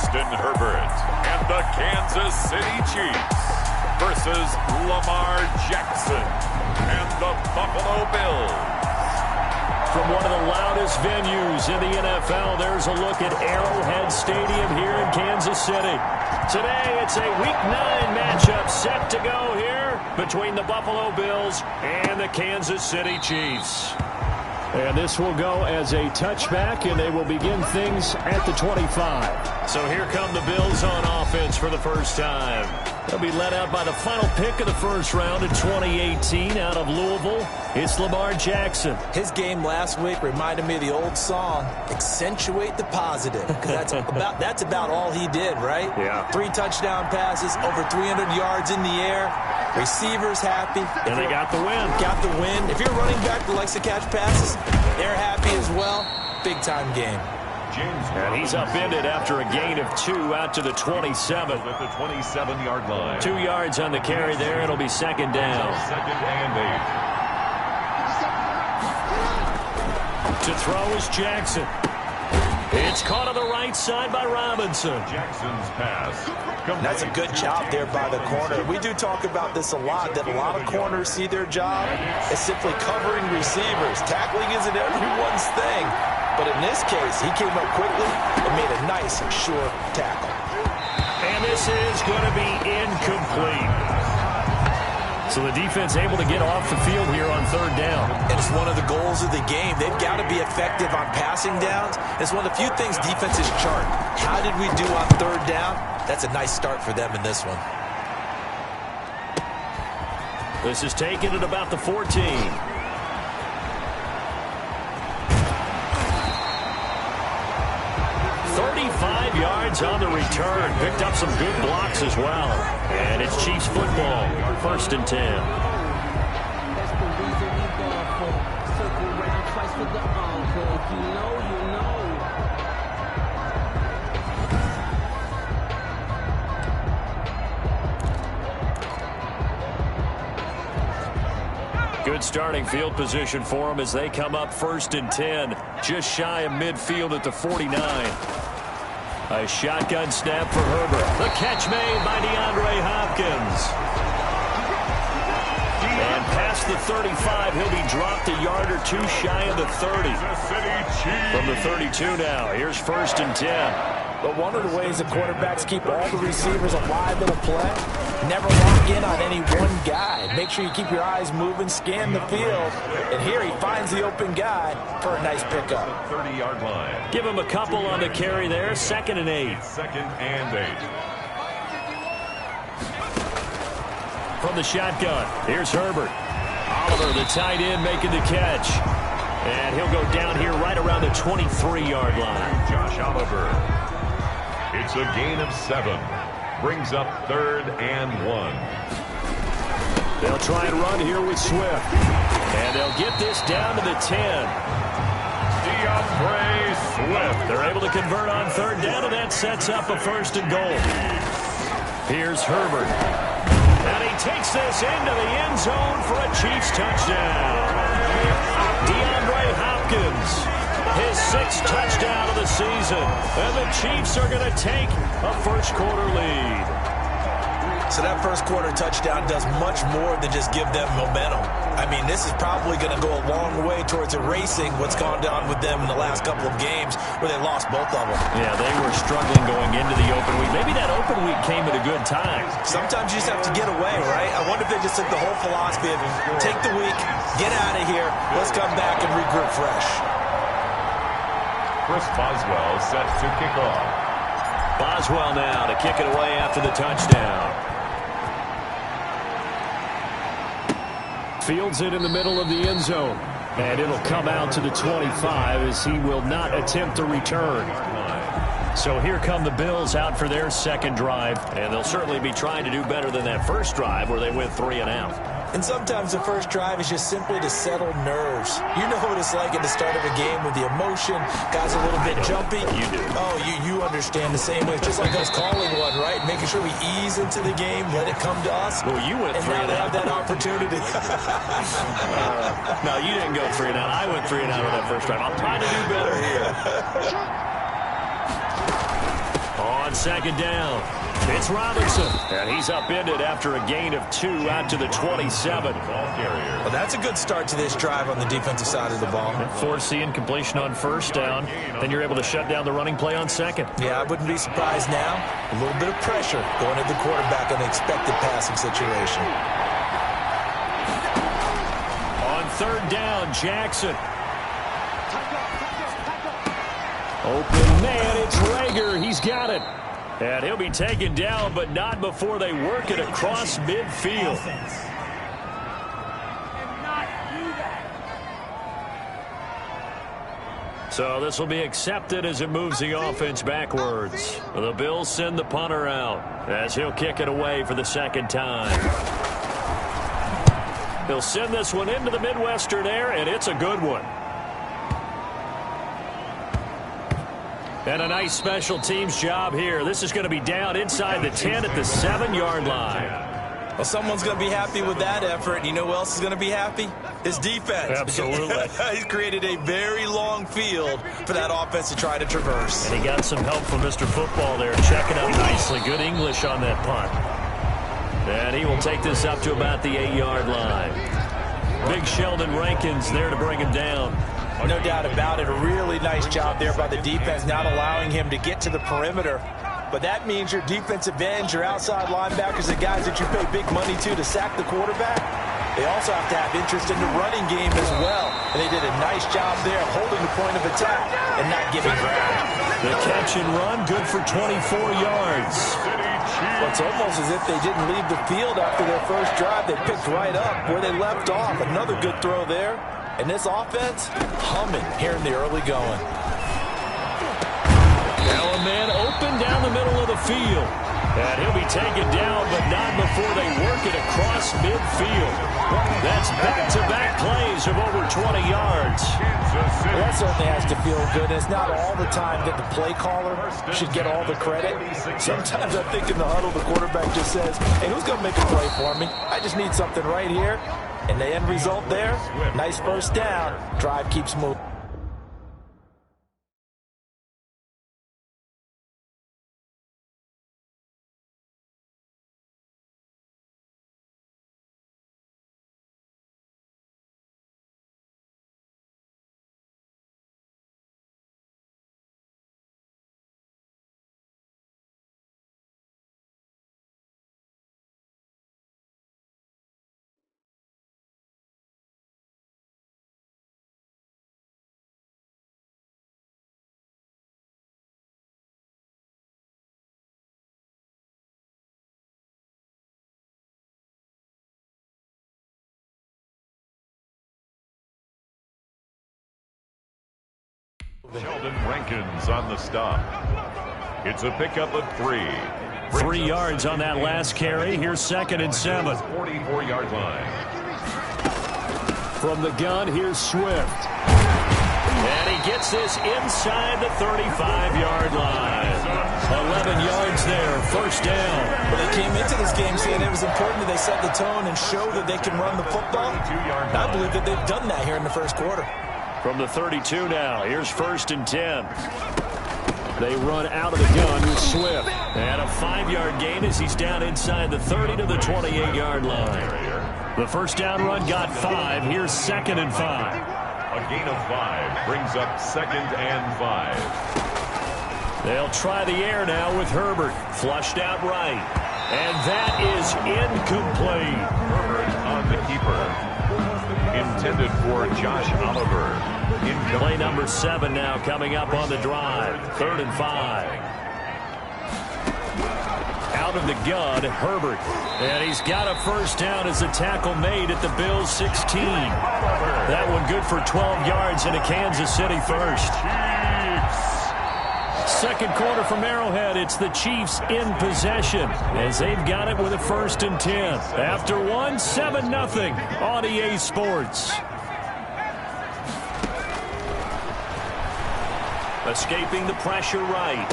Justin Herbert and the Kansas City Chiefs versus Lamar Jackson and the Buffalo Bills. From one of the loudest venues in the NFL, there's a look at Arrowhead Stadium here in Kansas City. Today, it's a Week 9 matchup set to go here between the Buffalo Bills and the Kansas City Chiefs. And this will go as a touchback, and they will begin things at the 25. So here come the Bills on offense for the first time. They'll be led out by the final pick of the first round in 2018 out of Louisville. It's Lamar Jackson. His game last week reminded me of the old song, Accentuate the Positive. Because that's about all he did, right? Yeah. 3 touchdown passes, over 300 yards in the air. Receivers happy. And they got the win. Got the win. If you're a running back that likes to catch passes, they're happy as well. Big-time game. And he's upended after a gain of 2 out to the 27. At the 27-yard line. 2 yards on the carry there. It'll be second down. Second and 8. To throw is Jackson. It's caught on the right side by Robinson. Jackson's pass. That's a good job there by the corner. We do talk about this a lot, that a lot of corners see their job as simply covering receivers. Tackling isn't everyone's thing. But in this case, he came up quickly and made a nice, sure tackle. And this is going to be incomplete. So the defense able to get off the field here on third down. And it's one of the goals of the game. They've got to be effective on passing downs. It's one of the few things defenses chart. How did we do on third down? That's a nice start for them in this one. This is taken at about the 14. 35 yards on the return. Picked up some good blocks as well. And it's Chiefs football. First and 10. That's the reason we ball for. Circle round twice for the encore. If you know, you know. Good starting field position for them as they come up first and 10. Just shy of midfield at the 49. A shotgun snap for Herbert. The catch made by DeAndre Hopkins. And past the 35, he'll be dropped a yard or 2 shy of the 30. From the 32 now, here's first and 10. But one of the ways the quarterbacks keep all the receivers alive in a play, never lock in on any one guy. Make sure you keep your eyes moving, scan the field. And here he finds the open guy for a nice pickup. 30-yard line. Give him a couple on the carry there. Second and 8. Second and 8. From the shotgun, here's Herbert. Oliver, the tight end, making the catch. And he'll go down here right around the 23-yard line. Josh Oliver. It's a gain of 7. Brings up third and 1. They'll try and run here with Swift. And they'll get this down to the 10. DeAndre Swift. They're able to convert on third down, and that sets up a first and goal. Here's Herbert. And he takes this into the end zone for a Chiefs touchdown. DeAndre Hopkins, his 6th touchdown of the season. And the Chiefs are going to take a first-quarter lead. So that first-quarter touchdown does much more than just give them momentum. I mean, this is probably going to go a long way towards erasing what's gone down with them in the last couple of games where they lost both of them. Yeah, they were struggling going into the open week. Maybe that open week came at a good time. Sometimes you just have to get away, right? I wonder if they just took the whole philosophy of take the week, get out of here, let's come back and regroup fresh. Chris Boswell set to kick off. Boswell now to kick it away after the touchdown. Fields it in the middle of the end zone. And it'll come out to the 25 as he will not attempt a return. So here come the Bills out for their second drive. And they'll certainly be trying to do better than that first drive where they went 3 and out. And sometimes the first drive is just simply to settle nerves. You know what it's like at the start of a game with the emotion. Guys a little bit jumpy. You do. Oh, you understand the same way. It's just like us calling one, right? Making sure we ease into the game, let it come to us. Well, you went 3 and now out. they have that opportunity. No, you didn't go 3 and out. I went 3 and out on that first drive. I'll try to do better here. On second down, it's Robinson. And he's upended after a gain of 2 out to the 27. Well, that's a good start to this drive on the defensive side of the ball. Force the incompletion on first down. Then you're able to shut down the running play on second. Yeah, I wouldn't be surprised now. A little bit of pressure going at the quarterback in the expected passing situation. On third down, Jackson. Open man, it's Rager. He's got it. And he'll be taken down, but not before they work it across midfield. So this will be accepted as it moves the offense backwards. The Bills send the punter out as he'll kick it away for the second time. He'll send this one into the Midwestern air, and it's a good one. And a nice special teams job here. This is going to be down inside the 10 at the 7-yard line. Well, someone's going to be happy with that effort. You know who else is going to be happy? His defense. Absolutely. He's created a very long field for that offense to try to traverse. And he got some help from Mr. Football there, checking up nicely. Good English on that punt. And he will take this up to about the 8-yard line. Big Sheldon Rankins there to bring him down. No doubt about it. A really nice job there by the defense, not allowing him to get to the perimeter. But that means your defensive ends, your outside linebackers, the guys that you pay big money to sack the quarterback, they also have to have interest in the running game as well. And they did a nice job there holding the point of attack and not giving ground. The catch and run, good for 24 yards. Well, it's almost as if they didn't leave the field after their first drive. They picked right up where they left off. Another good throw there. And this offense, humming here in the early going. Now a man open down the middle of the field. And he'll be taken down, but not before they work it across midfield. That's back-to-back plays of over 20 yards. Well, that certainly has to feel good. And it's not all the time that the play caller should get all the credit. Sometimes I think in the huddle, the quarterback just says, hey, who's going to make a play for me? I just need something right here. And the end result there, nice first down. Drive keeps moving. Sheldon Rankins on the stop. It's a pickup of 3. 3 yards on that last carry. Here's second and 7. 44-yard line. From the gun, here's Swift. And he gets this inside the 35-yard line. 11 yards there, first down. Well, they came into this game saying it was important that they set the tone and show that they can run the football. I believe that they've done that here in the first quarter. From the 32 now, here's first and 10. They run out of the gun with Swift. And a 5-yard gain as he's down inside the 30 to the 28-yard line. The first down run got 5. Here's second and 5. A gain of 5 brings up second and 5. They'll try the air now with Herbert. Flushed out right. And that is incomplete. Herbert on the keeper. Intended for Josh Oliver. Play number 7 now coming up on the drive. 3rd and 5. Out of the gun, Herbert. And he's got a first down as the tackle made at the Bills' 16. That one good for 12 yards and a Kansas City first. Second quarter from Arrowhead. It's the Chiefs in possession as they've got it with a 1st and 10. After 1, 7-0 on EA Sports. Escaping the pressure right.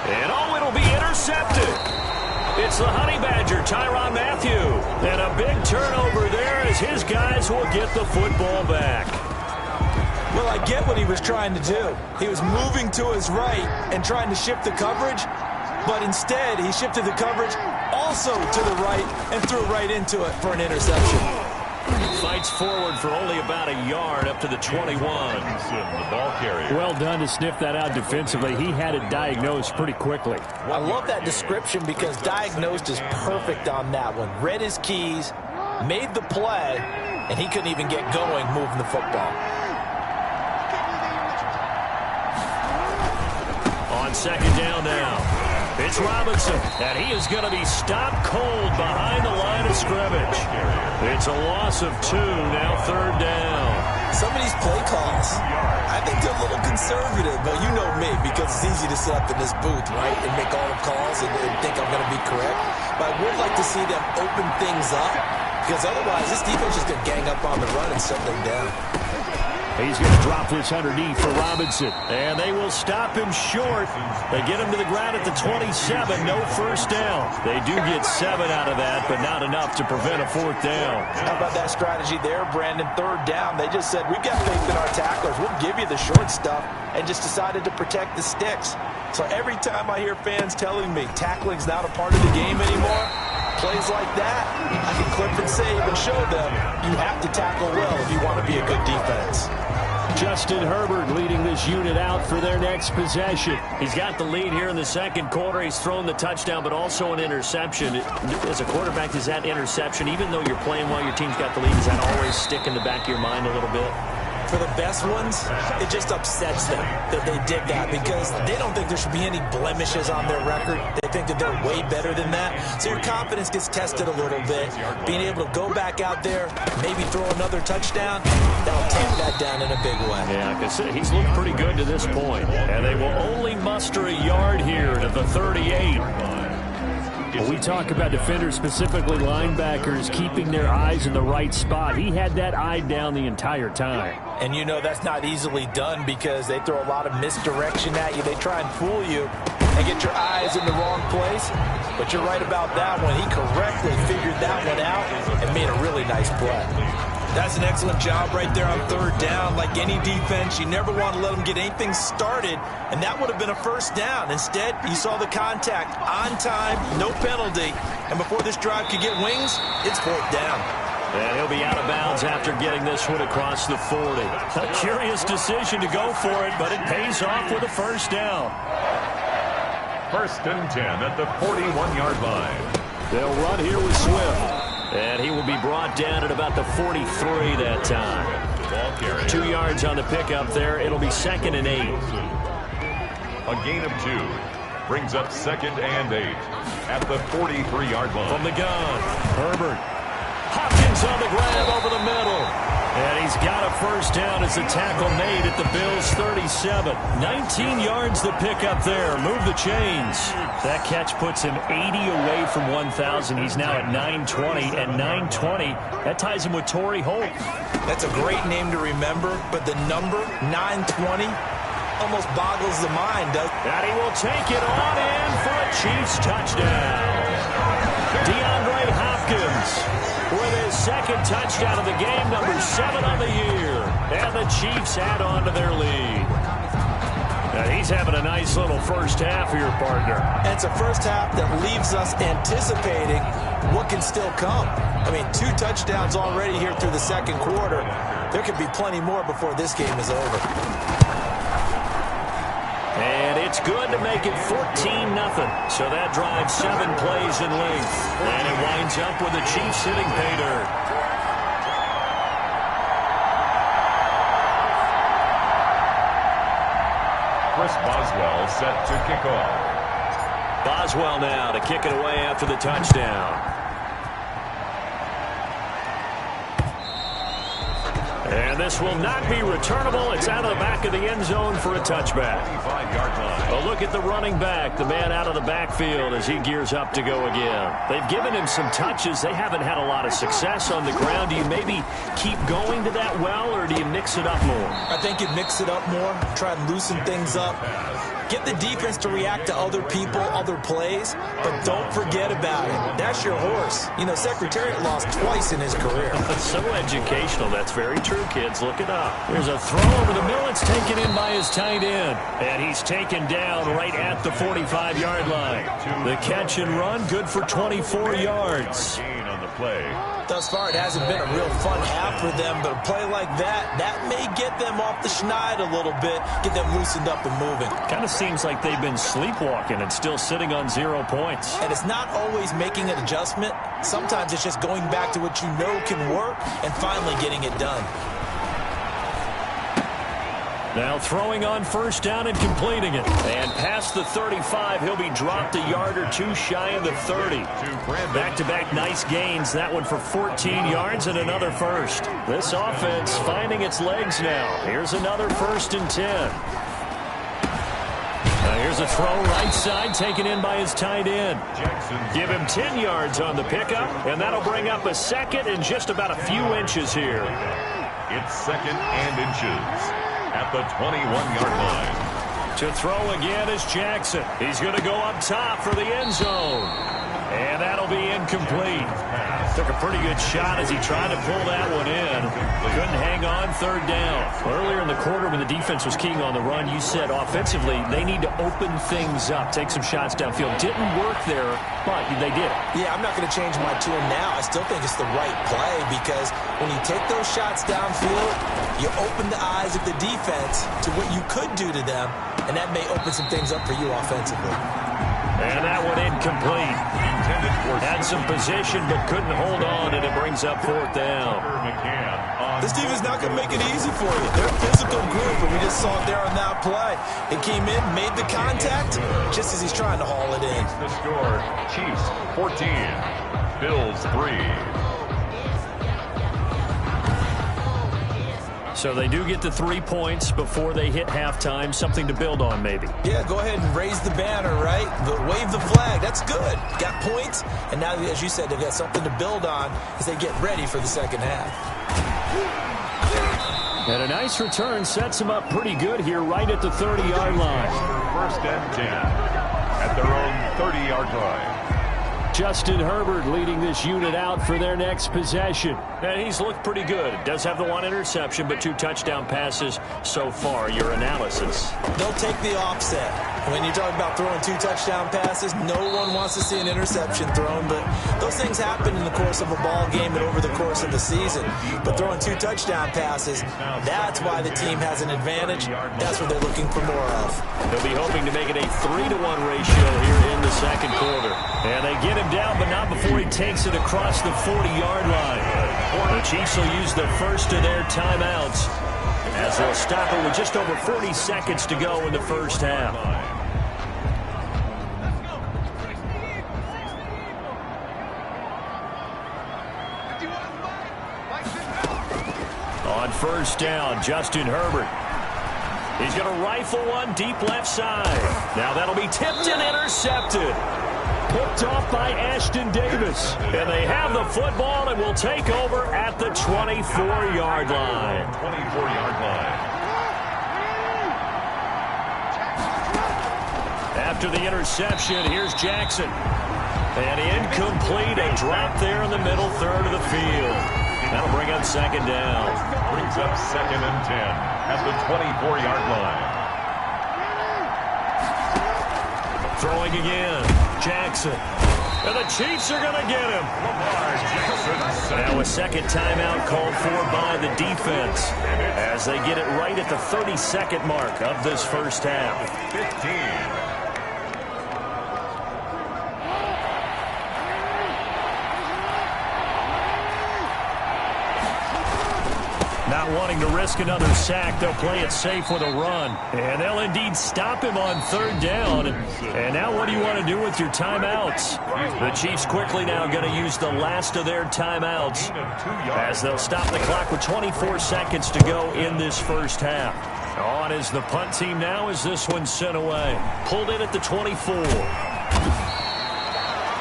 And oh, it'll be intercepted. It's the Honey Badger, Tyrann Mathieu. And a big turnover there as his guys will get the football back. Well, I get what he was trying to do. He was moving to his right and trying to shift the coverage, but instead he shifted the coverage also to the right and threw right into it for an interception. Fights forward for only about a yard up to the 21. The ball carrier. Well done to sniff that out defensively. He had it diagnosed pretty quickly. I love that description because diagnosed is perfect on that one. Read his keys, made the play, and he couldn't even get going moving the football. On second down now, it's Robinson, and he is going to be stopped cold behind the line of scrimmage. It's a loss of 2, now third down. Some of these play calls, I think they're a little conservative, but you know me, because it's easy to sit up in this booth, right, and make all the calls and think I'm going to be correct. But I would like to see them open things up, because otherwise this defense is going to gang up on the run and shut them down. He's going to drop this underneath for Robinson, and they will stop him short. They get him to the ground at the 27, no first down. They do get 7 out of that, but not enough to prevent a fourth down. How about that strategy there, Brandon? Third down, they just said, we've got faith in our tacklers. We'll give you the short stuff, and just decided to protect the sticks. So every time I hear fans telling me tackling's not a part of the game anymore, plays like that, I can clip and save and show them you have to tackle well if you want to be a good defense. Justin Herbert leading this unit out for their next possession. He's got the lead here in the second quarter. He's thrown the touchdown, but also an interception. As a quarterback, is that interception, even though you're playing while your team's got the lead, does that always stick in the back of your mind a little bit? For the best ones, it just upsets them that they did that because they don't think there should be any blemishes on their record. They think that they're way better than that. So your confidence gets tested a little bit. Being able to go back out there, maybe throw another touchdown, that'll tamp that down in a big way. Yeah, like I said, he's looked pretty good to this point. And they will only muster a yard here to the 38. When we talk about defenders, specifically linebackers, keeping their eyes in the right spot, he had that eye down the entire time. And you know that's not easily done because they throw a lot of misdirection at you. They try and fool you and get your eyes in the wrong place. But you're right about that one. He correctly figured that one out and made a really nice play. That's an excellent job right there on third down. Like any defense, you never want to let them get anything started, and that would have been a first down. Instead, you saw the contact on time, no penalty, and before this drive could get wings, it's fourth down. And he'll be out of bounds after getting this one across the 40. A curious decision to go for it, but it pays off with a first down. First and 10 at the 41-yard line. They'll run here with Swift. And he will be brought down at about the 43 that time. 2 yards on the pickup there. It'll be 2nd and 8. A gain of 2 brings up 2nd and 8 at the 43-yard line. From the gun, Herbert. Hopkins on the grab over the middle. And he's got a first down as the tackle made at the Bills' 37. 19 yards the pickup there. Move the chains. That catch puts him 80 away from 1,000. He's now at 920, and 920, that ties him with Torrey Holt. That's a great name to remember, but the number, 920, almost boggles the mind, doesn't it? And he will take it on in for a Chiefs touchdown. DeAndre Hopkins with his second touchdown of the game, number 7 on the year. And the Chiefs add on to their lead. Now he's having a nice little first half here, partner. And it's a first half that leaves us anticipating what can still come. I mean, 2 touchdowns already here through the second quarter. There could be plenty more before this game is over. And it's good to make it 14-0. So that drives 7 plays in length. And it winds up with the Chiefs hitting pay dirt. Chris Boswell set to kick off. Boswell now to kick it away after the touchdown. And this will not be returnable. It's out of the back of the end zone for a touchback. 25-yard line. A look at the running back, the man out of the backfield as he gears up to go again. They've given him some touches. They haven't had a lot of success on the ground. Do you maybe keep going to that well, or do you mix it up more? I think you mix it up more, try and loosen things up. Get the defense to react to other people, other plays, but don't forget about it. That's your horse. You know, Secretariat lost twice in his career. So educational. That's very true. new kids looking up. Here's a throw over the middle. It's taken in by his tight end. And he's taken down right at the 45-yard line. The catch and run, good for 24 yards. On the play. Thus far, it hasn't been a real fun half for them, but a play like that may get them off the schneid a little bit, get them loosened up and moving. Kind of seems like they've been sleepwalking and still sitting on 0 points. And it's not always making an adjustment. Sometimes it's just going back to what you know can work and finally getting it done. Now throwing on first down and completing it. And past the 35, he'll be dropped a yard or two shy of the 30. Back-to-back nice gains. That one for 14 yards and another first. This offense finding its legs now. Here's another 1st and 10. Now here's a throw right side taken in by his tight end. Give him 10 yards on the pickup, and that'll bring up a second and just about a few inches here. It's 2nd and inches at the 21-yard line. To throw again is Jackson. He's going to go up top for the end zone. And that'll be incomplete. Took a pretty good shot as he tried to pull that one in. Couldn't hang on 3rd down. Earlier in the quarter when the defense was keying on the run, you said offensively they need to open things up, take some shots downfield. Didn't work there, but they did it. Yeah, I'm not going to change my tune now. I still think it's the right play because when you take those shots downfield, you open the eyes of the defense to what you could do to them, and that may open some things up for you offensively. And that one incomplete. Had some position but couldn't hold on, and it brings up 4th down. This team is not going to make it easy for you. They're a physical group, and we just saw it there on that play. It came in, made the contact, just as he's trying to haul it in. The score, Chiefs 14, Bills 3. So they do get the 3 points before they hit halftime. Something to build on, maybe. Yeah, go ahead and raise the banner, right? Wave the flag. That's good. Got points, and now, as you said, they've got something to build on as they get ready for the second half. And a nice return sets them up pretty good here right at the 30-yard line. 1st and 10 at their own 30-yard line. Justin Herbert leading this unit out for their next possession. And he's looked pretty good. Does have the 1 interception, but 2 touchdown passes so far. Your analysis? They'll take the offset. When you talk about throwing 2 touchdown passes, no one wants to see an interception thrown, but those things happen in the course of a ball game and over the course of the season. But throwing 2 touchdown passes, that's why the team has an advantage. That's what they're looking for more of. They'll be hoping to make it a 3-to-1 ratio here in the second quarter. And they get him down, but not before he takes it across the 40-yard line. The Chiefs will use the first of their timeouts as they'll stop it with just over 40 seconds to go in the first half. On first down, Justin Herbert. He's going to rifle one deep left side. Now that'll be tipped and intercepted. Picked off by Ashton Davis. And they have the football and will take over at the 24-yard line. 24-yard line. After the interception, here's Jackson. And incomplete, a drop there in the middle third of the field. That'll bring up 2nd down. Brings up 2nd and 10 at the 24-yard line. Throwing again, Jackson. And the Chiefs are going to get him. Now a second timeout called for by the defense as they get it right at the 30-second mark of this first half. 15. Not wanting to risk another sack, they'll play it safe with a run. And they'll indeed stop him on 3rd down. And now what do you want to do with your timeouts? The Chiefs quickly now going to use the last of their timeouts as they'll stop the clock with 24 seconds to go in this first half. On is the punt team now as this one's sent away. Pulled in at the 24.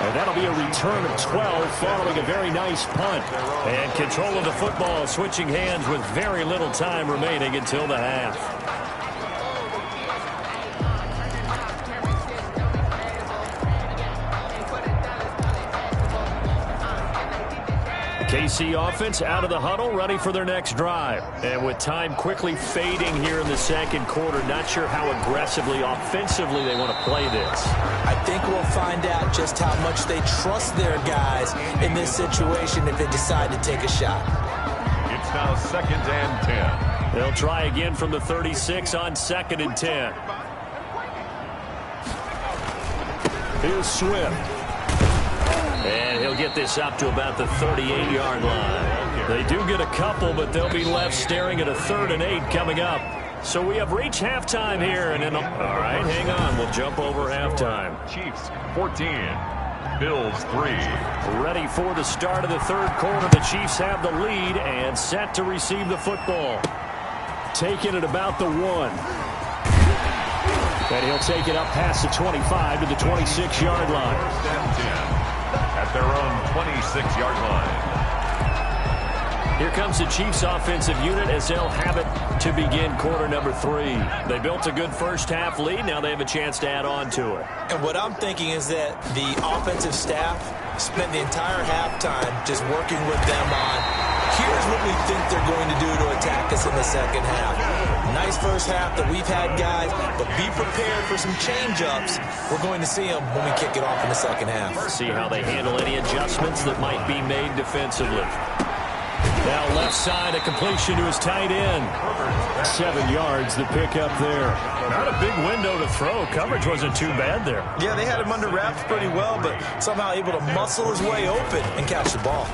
And that'll be a return of 12 following a very nice punt. And control of the football switching hands with very little time remaining until the half. KC offense out of the huddle, ready for their next drive. And with time quickly fading here in the second quarter, not sure how aggressively, offensively they want to play this. I think we'll find out just how much they trust their guys in this situation if they decide to take a shot. It's now 2nd and 10. They'll try again from the 36 on 2nd and 10. Here's Swift. And he'll get this up to about the 38-yard line. They do get a couple, but they'll be left staring at a 3rd and 8 coming up. So we have reached halftime here. And then, all right, hang on. We'll jump over halftime. Chiefs 14, Bills 3. Ready for the start of the third quarter. The Chiefs have the lead and set to receive the football. Taking it about the 1. And he'll take it up past the 25 to the 26-yard line. 10 at their own 26-yard line. Here comes the Chiefs offensive unit as they'll have it to begin quarter number 3. They built a good first half lead. Now they have a chance to add on to it. And what I'm thinking is that the offensive staff spent the entire halftime just working with them on, here's what we think they're going to do to attack us in the second half. Nice first half that we've had, guys, but be prepared for some change-ups. We're going to see them when we kick it off in the second half. See how they handle any adjustments that might be made defensively. Now left side, a completion to his tight end. 7 yards, the pickup there. Not a big window to throw. Coverage wasn't too bad there. Yeah, they had him under wraps pretty well, but somehow able to muscle his way open and catch the ball.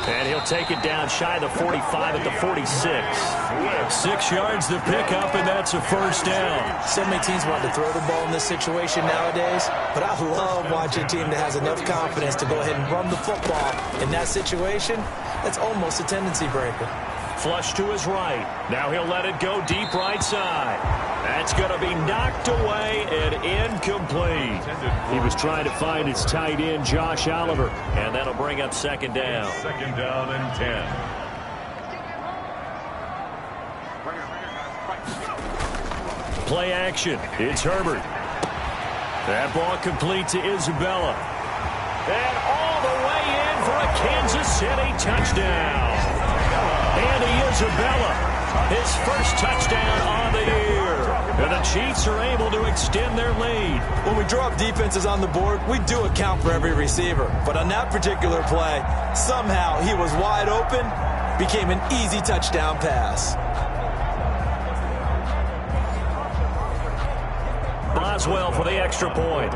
And he'll take it down shy of the 45 at the 46. 6 yards the pickup, and that's a first down. So many teams want to throw the ball in this situation nowadays, but I love watching a team that has enough confidence to go ahead and run the football in that situation. That's almost a tendency breaker. Flush to his right. Now he'll let it go deep right side. That's going to be knocked away and incomplete. He was trying to find his tight end, Josh Oliver, and that'll bring up 2nd down. 2nd down and 10. Play action. It's Herbert. That ball complete to Isabella. And all the way in for a Kansas City touchdown. Andy Isabella, his first touchdown on the year. And the Chiefs are able to extend their lead. When we drop defenses on the board, we do account for every receiver. But on that particular play, somehow he was wide open, became an easy touchdown pass. Boswell for the extra point.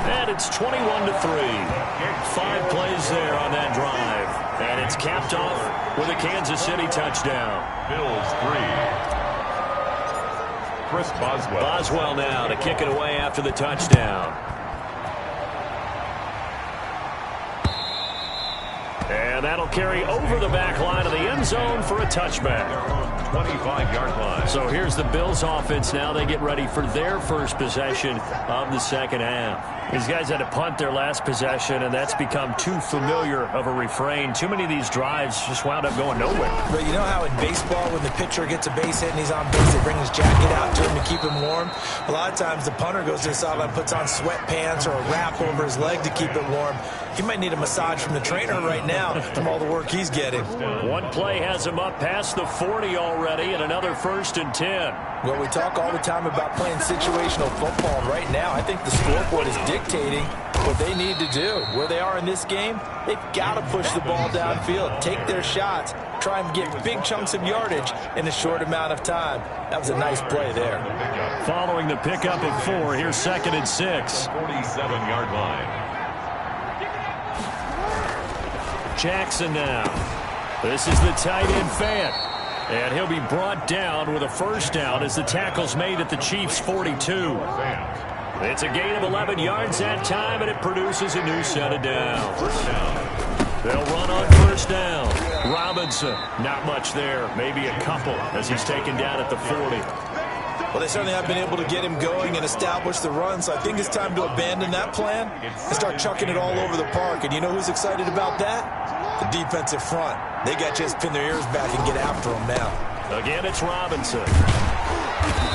And it's 21-3. 5 plays there on that drive. And it's capped off with a Kansas City touchdown. Bills 3. Chris Boswell. Boswell now to kick it away after the touchdown. And that'll carry over the back line of the end zone for a touchback. 25-yard line. So here's the Bills offense now. They get ready for their first possession of the second half. These guys had to punt their last possession, and that's become too familiar of a refrain. Too many of these drives just wound up going nowhere. But you know how in baseball, when the pitcher gets a base hit and he's on base, they bring his jacket out to him to keep him warm? A lot of times the punter goes to the sideline, puts on sweatpants or a wrap over his leg to keep it warm. He might need a massage from the trainer right now from all the work he's getting. One play has him up past the 40 already, and another 1st and 10. Well, we talk all the time about playing situational football, and right now I think the scoreboard is dictating what they need to do. Where they are in this game, they've got to push the ball downfield, take their shots, try and get big chunks of yardage in a short amount of time. That was a nice play there. Following the pickup of 4, here's 2nd and 6. 47-yard line. Jackson now. This is the tight end Fant. And he'll be brought down with a first down as the tackle's made at the Chiefs' 42. It's a gain of 11 yards that time, and it produces a new set of downs. They'll run on first down. Robinson, not much there. Maybe a couple as he's taken down at the 40. Well, they certainly have been able to get him going and establish the run, so I think it's time to abandon that plan and start chucking it all over the park. And you know who's excited about that? The defensive front. They got to just pin their ears back and get after him now. Again, it's Robinson.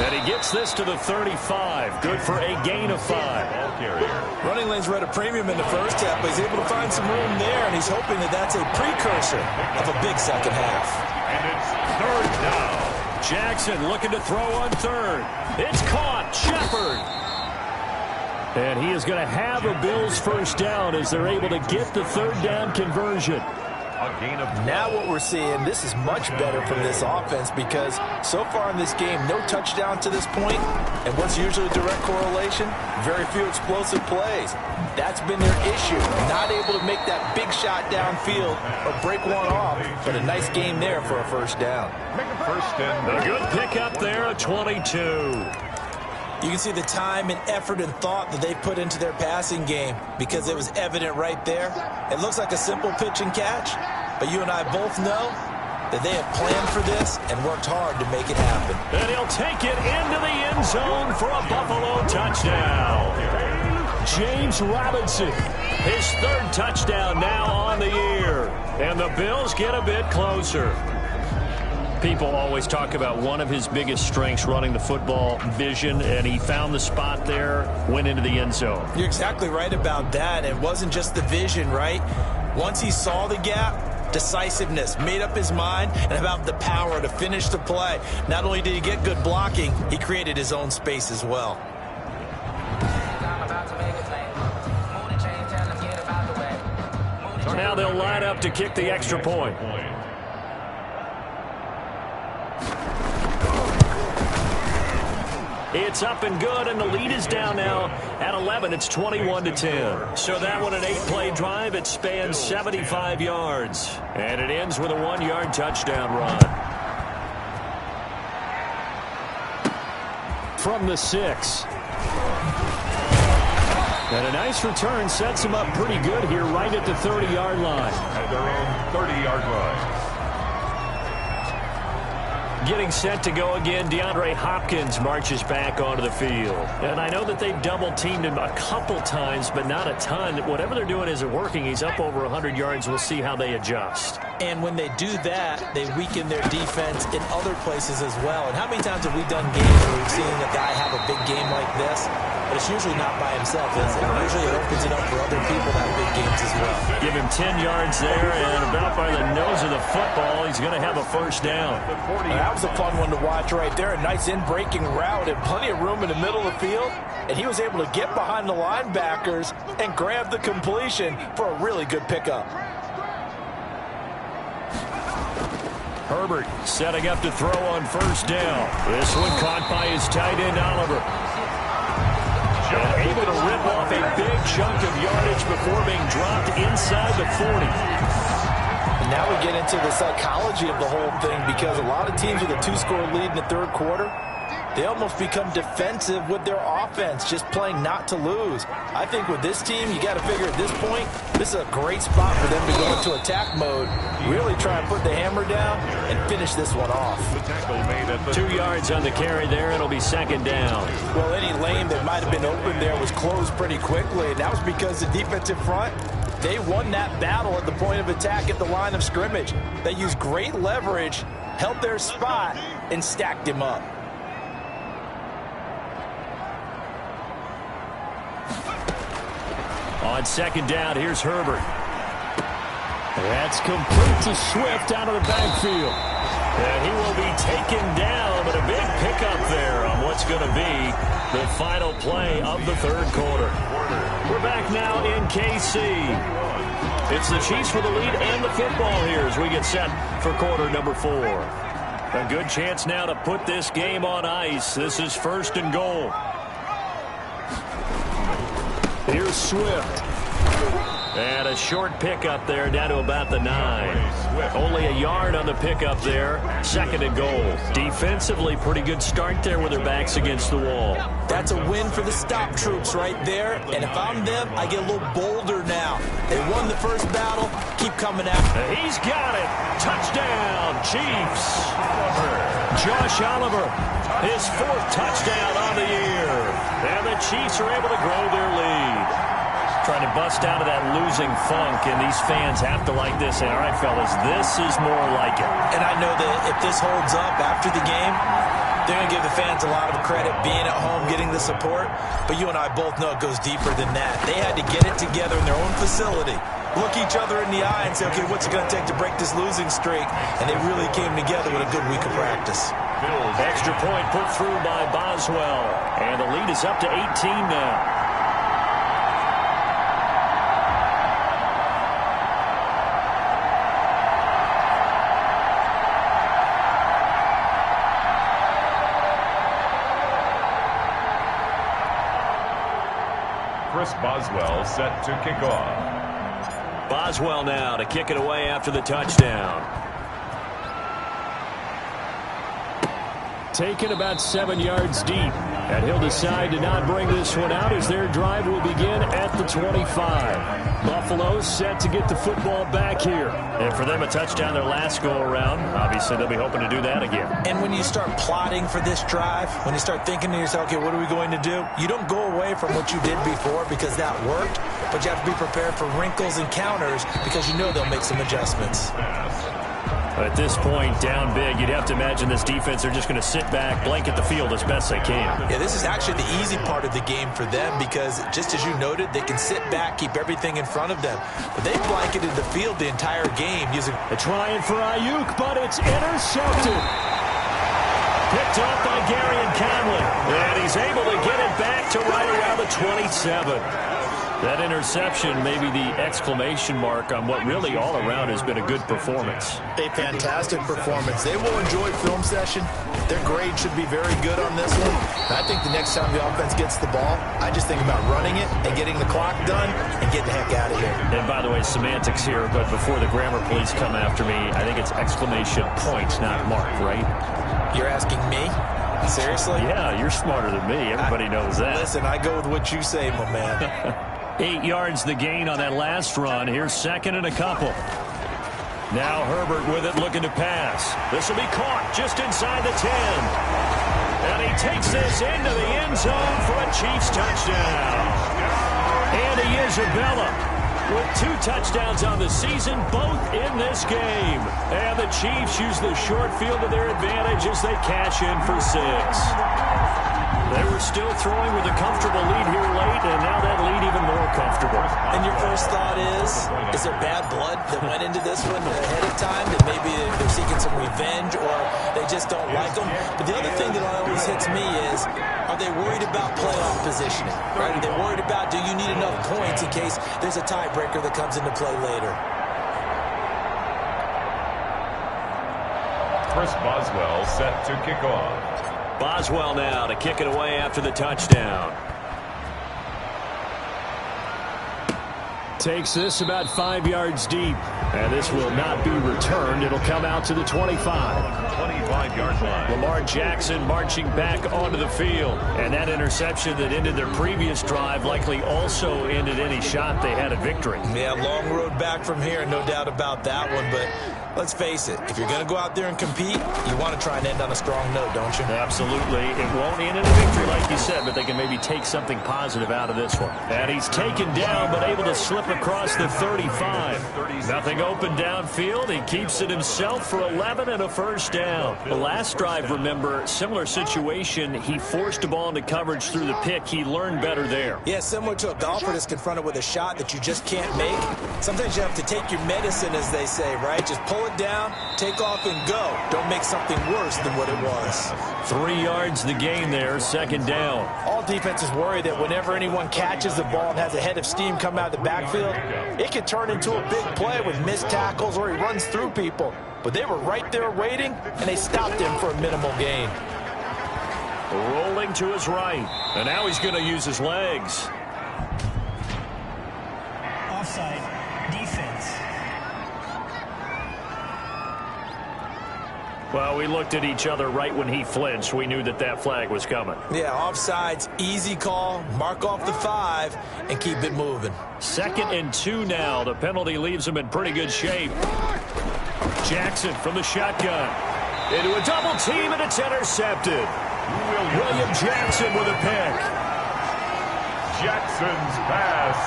And he gets this to the 35. Good for a gain of 5. Running lanes were at a premium in the first half, but he's able to find some room there, and he's hoping that that's a precursor of a big second half. And it's third down. Jackson looking to throw on third. It's caught. Shepard. And he is going to have a Bills first down as they're able to get the third down conversion. Now what we're seeing, this is much better from this offense because so far in this game, no touchdown to this point, and what's usually a direct correlation? Very few explosive plays. That's been their issue, not able to make that big shot downfield or break one off, but a nice game there for a first down. A good pickup there, a 22. You can see the time and effort and thought that they put into their passing game because it was evident right there. It looks like a simple pitch and catch, but you and I both know that they have planned for this and worked hard to make it happen. And he'll take it into the end zone for a Buffalo touchdown. James Robinson, his third touchdown now on the year. And the Bills get a bit closer. People always talk about one of his biggest strengths, running the football, vision, and he found the spot there, went into the end zone. You're exactly right about that. It wasn't just the vision, right? Once he saw the gap, decisiveness, made up his mind, and about the power to finish the play. Not only did he get good blocking, he created his own space as well. Now they'll line up to kick the extra point. It's up and good, and the lead is down now at 11. It's 21-10. So that one, an 8-play drive. It spans 75 yards. And it ends with a 1-yard touchdown run. From the 6. And a nice return sets him up pretty good here right at the 30-yard line. At their own 30-yard line. Getting set to go again, DeAndre Hopkins marches back onto the field. And I know that they've double-teamed him a couple times, but not a ton. Whatever they're doing isn't working. He's up over 100 yards. We'll see how they adjust. And when they do that, they weaken their defense in other places as well. And how many times have we done games where we've seen a guy have a big game like this? But it's usually not by himself, is it? Usually it opens it up for other people to have big games as well. Give him 10 yards there, and about by the nose of the football, he's going to have a first down. That was a fun one to watch right there. A nice in-breaking route and plenty of room in the middle of the field. And he was able to get behind the linebackers and grab the completion for a really good pickup. Herbert setting up to throw on first down. This one caught by his tight end, Oliver. And able to rip off a big chunk of yardage before being dropped inside the 40. And now we get into the psychology of the whole thing because a lot of teams with a 2-score lead in the third quarter, they almost become defensive with their offense, just playing not to lose. I think with this team, you got to figure at this point, this is a great spot for them to go into attack mode, really try and put the hammer down and finish this one off. 2 yards on the carry there. It'll be second down. Well, any lane that might have been open there was closed pretty quickly, and that was because the defensive front, they won that battle at the point of attack at the line of scrimmage. They used great leverage, held their spot, and stacked him up. On second down, here's Herbert. That's complete to Swift out of the backfield. And he will be taken down, but a big pickup there on what's going to be the final play of the third quarter. We're back now in KC. It's the Chiefs with the lead and the football here as we get set for quarter number 4. A good chance now to put this game on ice. This is first and goal. Here's Swift. And a short pickup there down to about the 9. Only a yard on the pickup there. Second and goal. Defensively, pretty good start there with their backs against the wall. That's a win for the stop troops right there. And if I'm them, I get a little bolder now. They won the first battle. Keep coming after. He's got it. Touchdown, Chiefs. Josh Oliver, his 4th touchdown on the year. And the Chiefs are able to grow their lead. Trying to bust out of that losing funk, and these fans have to like this. And, all right, fellas, this is more like it. And I know that if this holds up after the game, they're going to give the fans a lot of credit being at home, getting the support. But you and I both know it goes deeper than that. They had to get it together in their own facility, look each other in the eye and say, okay, what's it going to take to break this losing streak? And they really came together with a good week of practice. Extra point put through by Boswell. And the lead is up to 18 now. Chris Boswell set to kick off. Boswell now to kick it away after the touchdown. Taken about 7 yards deep. And he'll decide to not bring this one out as their drive will begin at the 25. Buffalo set to get the football back here. And for them, a touchdown their last go-around. Obviously, they'll be hoping to do that again. And when you start plotting for this drive, when you start thinking to yourself, okay, what are we going to do? You don't go away from what you did before because that worked, but you have to be prepared for wrinkles and counters because you know they'll make some adjustments. At this point, down big, you'd have to imagine this defense are just going to sit back, blanket the field as best they can. Yeah, this is actually the easy part of the game for them because, just as you noted, they can sit back, keep everything in front of them. But they blanketed the field the entire game using... They're trying for Ayuk, but it's intercepted. Picked off by Gary and Conley. And he's able to get it back to right around the 27. That interception may be the exclamation mark on what really all around has been a good performance. A fantastic performance. They will enjoy film session. Their grade should be very good on this one. And I think the next time the offense gets the ball, I just think about running it and getting the clock done and getting the heck out of here. And by the way, semantics here, but before the grammar police come after me, I think it's exclamation point, not mark, right? You're asking me? Seriously? Yeah, you're smarter than me. Everybody knows that. Listen, I go with what you say, my man. 8 yards the gain on that last run. Here's second and a couple. Now Herbert with it looking to pass. This will be caught just inside the 10. And he takes this into the end zone for a Chiefs touchdown. Andy Isabella with 2 touchdowns on the season, both in this game. And the Chiefs use the short field to their advantage as they cash in for 6. They were still throwing with a comfortable lead here late, and now that lead even more comfortable. And your first thought is there bad blood that went into this one ahead of time, that maybe they're seeking some revenge or they just don't like them? But the other thing that always hits me is, are they worried about playoff positioning? Right? Are they worried about, do you need enough points in case there's a tiebreaker that comes into play later? Chris Boswell set to kick off. Boswell now to kick it away after the touchdown. Takes this about 5 yards deep. And this will not be returned. It'll come out to the 25. 25-yard line. Lamar Jackson marching back onto the field. And that interception that ended their previous drive likely also ended any shot they had at victory. Yeah, long road back from here, no doubt about that one. But let's face it, if you're going to go out there and compete, you want to try and end on a strong note, don't you? Absolutely. It won't end in a victory like you said, but they can maybe take something positive out of this one. And he's taken down, but able to slip across the 35. Nothing open downfield. He keeps it himself for 11 and a first down. The last drive, remember, similar situation. He forced the ball into coverage through the pick. He learned better there. Yeah, similar to a golfer that's confronted with a shot that you just can't make. Sometimes you have to take your medicine, as they say, right? Just pull it down, take off, and go. Don't make something worse than what it was. 3 yards the gain there, second down. All defenses worry that whenever anyone catches the ball and has a head of steam come out of the backfield, it could turn into a big play with missed tackles or he runs through people. But they were right there waiting, and they stopped him for a minimal gain. Rolling to his right, and now he's going to use his legs. Offside, defense. Well, we looked at each other right when he flinched. We knew that that flag was coming. Yeah, offsides, easy call, mark off the 5, and keep it moving. 2nd and 2 now. The penalty leaves him in pretty good shape. Jackson from the shotgun. Into a double team, and it's intercepted. William Jackson with a pick. Jackson's pass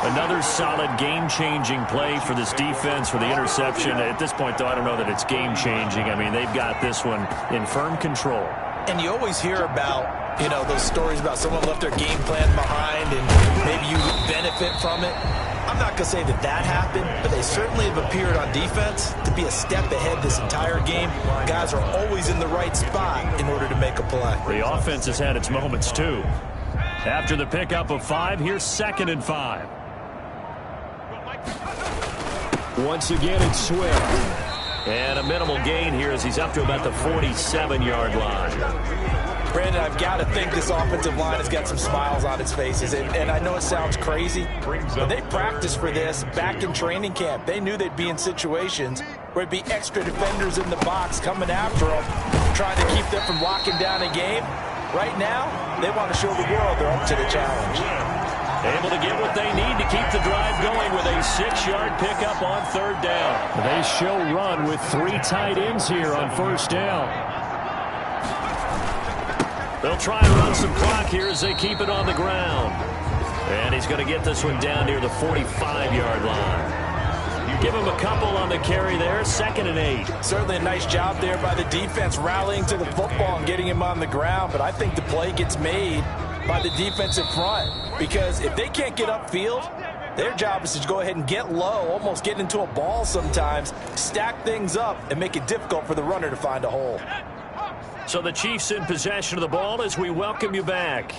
Another solid game-changing play for this defense for the interception. At this point, though, I don't know that it's game-changing. I mean, they've got this one in firm control. And you always hear about, those stories about someone left their game plan behind and maybe you benefit from it. I'm not going to say that happened, but they certainly have appeared on defense to be a step ahead this entire game. Guys are always in the right spot in order to make a play. The offense has had its moments, too. After the pickup of 5, here's 2nd and 5. Once again, it's Swift. And a minimal gain here as he's up to about the 47-yard line. Brandon, I've got to think this offensive line has got some smiles on its faces. And I know it sounds crazy, but they practiced for this back in training camp. They knew they'd be in situations where it'd be extra defenders in the box coming after them, trying to keep them from locking down a game. Right now, they want to show the world they're up to the challenge. Able to get what they need to keep the drive going with a 6-yard pickup on 3rd down. They show run with 3 tight ends here on 1st down. They'll try and run some clock here as they keep it on the ground. And he's going to get this one down near the 45-yard line. Give him a couple on the carry there, 2nd and 8. Certainly a nice job there by the defense rallying to the football and getting him on the ground. But I think the play gets made by the defensive front. Because if they can't get upfield, their job is to go ahead and get low, almost get into a ball sometimes, stack things up, and make it difficult for the runner to find a hole. So the Chiefs in possession of the ball as we welcome you back.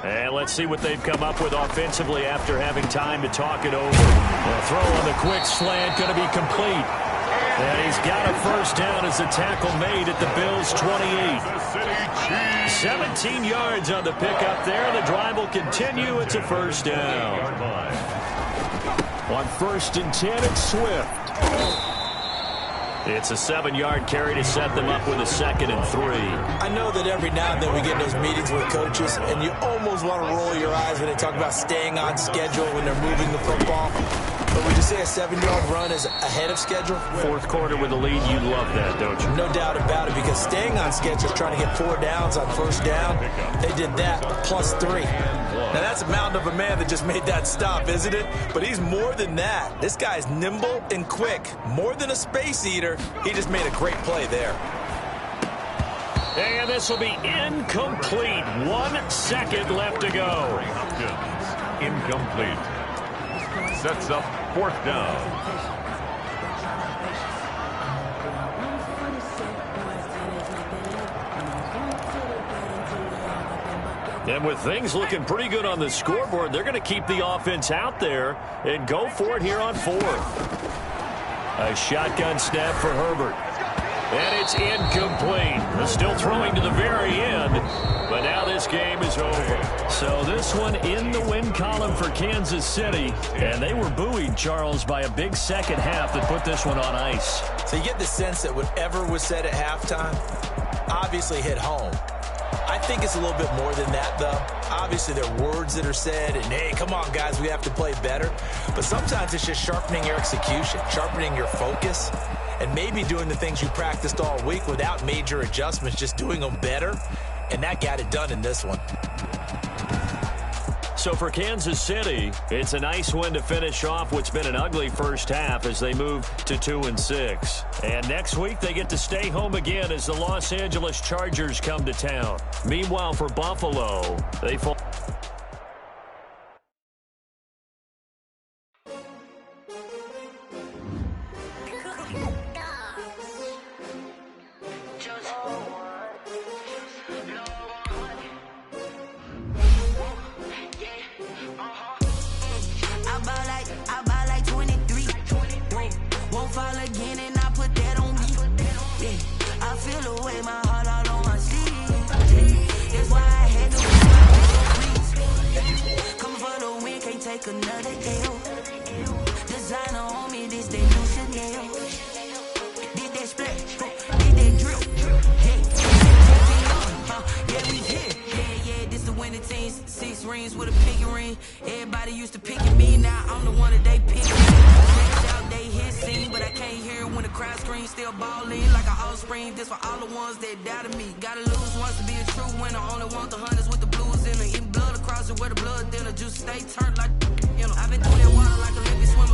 And let's see what they've come up with offensively after having time to talk it over. The throw on the quick slant going to be complete. And he's got a 1st down as the tackle made at the Bills' 28. 17 yards on the pickup there. The drive will continue. It's a 1st down. On 1st and 10, it's Swift. It's a 7-yard carry to set them up with a 2nd and 3. I know that every now and then we get those meetings with coaches, and you almost want to roll your eyes when they talk about staying on schedule when they're moving the football. But would you say a 7-yard run is ahead of schedule? 4th quarter with a lead, you love that, don't you? No doubt about it, because staying on schedule is trying to get 4 downs on 1st down. They did that plus 3. Now, that's a mountain of a man that just made that stop, isn't it? But he's more than that. This guy's nimble and quick. More than a space eater, he just made a great play there. And this will be incomplete. 1 second left to go. Incomplete. Sets up 4th down. And with things looking pretty good on the scoreboard, they're going to keep the offense out there and go for it here on 4th. A shotgun snap for Herbert. And it's incomplete. They're still throwing to the very end, but now this game is over. So this one in the win column for Kansas City, and they were buoyed, Charles, by a big 2nd half that put this one on ice. So you get the sense that whatever was said at halftime obviously hit home. I think it's a little bit more than that, though. Obviously, there are words that are said, and, hey, come on, guys, we have to play better. But sometimes it's just sharpening your execution, sharpening your focus, and maybe doing the things you practiced all week without major adjustments, just doing them better. And that got it done in this one. So for Kansas City, it's a nice win to finish off what's been an ugly 1st half as they move to 2-6. And next week, they get to stay home again as the Los Angeles Chargers come to town. Meanwhile, for Buffalo, they fall. Crowd scream queen, still ballin' like an offspring. This for all the ones that doubted me. Gotta lose once to be a true winner. Only want the hunters with the blues in her. Eating blood across it where the blood thinner. Juice stay turned like, you know. I've been through that water like a Olympic swimmer.